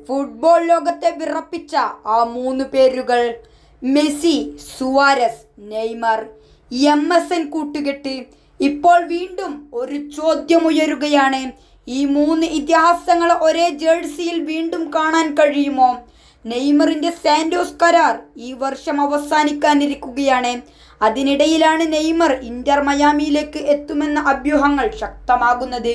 Football ലോകത്തെ വിറപ്പിച്ച ആ മൂന്ന് പേരുകൾ മെസ്സി, സുവാരസ്, നെയ്മർ. MSN കൂട്ടുകെട്ട്. ഇപ്പോൾ വീണ്ടും ഒരു ചോദ്യമുയരുകയാണ്. ഈ മൂന്ന് ഇതിഹാസങ്ങളെ ഒരേ ജേഴ്സിയിൽ വീണ്ടും കാണാൻ കഴിയുമോ? നെയ്മറിന്റെ സാന്റോസ് കരാർ ഈ വർഷം അവസാനിക്കാനിരിക്കുകയാണ്. അതിനിടയിലാണ് നെയ്മർ ഇന്റർ മയാമിയിലേക്ക് എത്തുമെന്ന അഭ്യൂഹങ്ങൾ ശക്തമാകുന്നത്.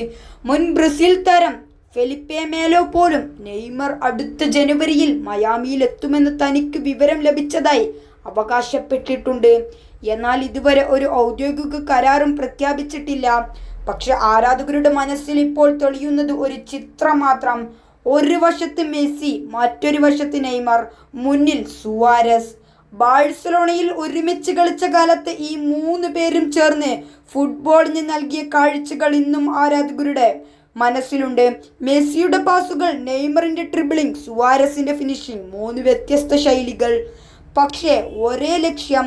മുൻ ബ്രസീൽ താരം ഫെലിപ്പെ മേലോ പോലും നെയ്മർ അടുത്ത ജനുവരിയിൽ മയാമിയിൽ എത്തുമെന്ന് തനിക്ക് വിവരം ലഭിച്ചതായി അവകാശപ്പെട്ടിട്ടുണ്ട്. എന്നാൽ ഇതുവരെ ഒരു ഔദ്യോഗിക കരാറും പ്രഖ്യാപിച്ചിട്ടില്ല. പക്ഷെ ആരാധകരുടെ മനസ്സിൽ ഇപ്പോൾ തെളിയുന്നത് ഒരു ചിത്രം മാത്രം. ഒരു വശത്ത് മെസ്സി, മറ്റൊരു വശത്ത് നെയ്മർ, മുന്നിൽ സുവാരസ്. ബാഴ്സലോണയിൽ ഒരുമിച്ച് കളിച്ച കാലത്ത് ഈ മൂന്ന് പേരും ചേർന്ന് ഫുട്ബോളിന് നൽകിയ കാഴ്ചകൾ ഇന്നും ആരാധകരുടെ മനസ്സിലുണ്ട്. മെസ്സിയുടെ പാസുകൾ, നെയ്മറിന്റെ ട്രിബിളിംഗ്, സുവാരസിന്റെ ഫിനിഷിംഗ്. മൂന്ന് വ്യത്യസ്ത ശൈലികൾ, പക്ഷേ ഒരേ ലക്ഷ്യം,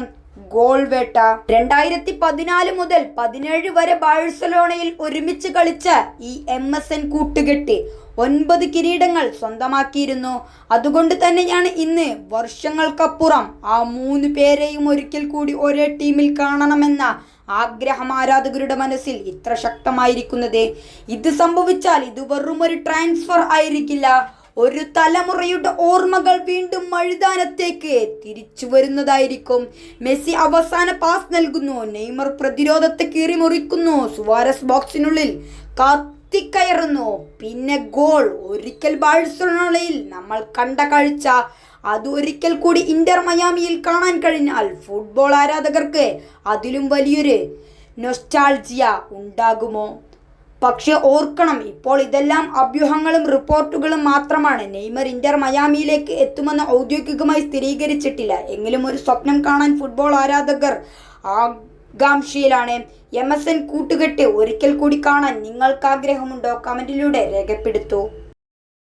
ഗോൾ വേട്ട. 2014 മുതൽ 17 വരെ ബാഴ്സലോണയിൽ ഒരുമിച്ച് കളിച്ച ഈ MSN കൂട്ടുകെട്ട് 9 കിരീടങ്ങൾ സ്വന്തമാക്കിയിരുന്നു. അതുകൊണ്ട് തന്നെയാണ് ഇന്ന് വർഷങ്ങൾക്കപ്പുറം ആ മൂന്ന് പേരെയും ഒരിക്കൽ കൂടി ഒരേ ടീമിൽ കാണണമെന്ന ആഗ്രഹം ആരാധകരുടെ മനസ്സിൽ ഇത്ര ശക്തമായിരിക്കുന്നത്. ഇത് സംഭവിച്ചാൽ ഇത് വെറും ഒരു ട്രാൻസ്ഫർ ആയിരിക്കില്ല. ഒരു തലമുറയുടെ ഓർമ്മകൾ വീണ്ടും മൈതാനത്തേക്ക് തിരിച്ചു വരുന്നതായിരിക്കും. മെസ്സി അവസാന പാസ് നൽകുന്നു, നെയ്മർ പ്രതിരോധത്തെ കീറിമുറിക്കുന്നു, സുവാരസ് ബോക്സിനുള്ളിൽ കത്തിക്കയറുന്നു, പിന്നെ ഗോൾ. ഒരിക്കൽ ബാഴ്സലോണയിൽ നമ്മൾ കണ്ട കാഴ്ച അത് ഒരിക്കൽ കൂടി ഇന്റർ മയാമിയിൽ കാണാൻ കഴിഞ്ഞാൽ ഫുട്ബോൾ ആരാധകർക്ക് അതിലും വലിയൊരു നൊസ്റ്റാൾജിയ ഉണ്ടാകുമോ? പക്ഷെ ഓർക്കണം, ഇപ്പോൾ ഇതെല്ലാം അഭ്യൂഹങ്ങളും റിപ്പോർട്ടുകളും മാത്രമാണ്. നെയ്മർ ഇന്റർ മയാമിയിലേക്ക് എത്തുമെന്ന് ഔദ്യോഗികമായി സ്ഥിരീകരിച്ചിട്ടില്ല. എങ്കിലും ഒരു സ്വപ്നം കാണാൻ ഫുട്ബോൾ ആരാധകർ ആകാംക്ഷയിലാണ്. MSN കൂട്ടുകെട്ട് ഒരിക്കൽ കൂടി കാണാൻ നിങ്ങൾക്ക് ആഗ്രഹമുണ്ടോ? കമന്റിലൂടെ രേഖപ്പെടുത്തൂ.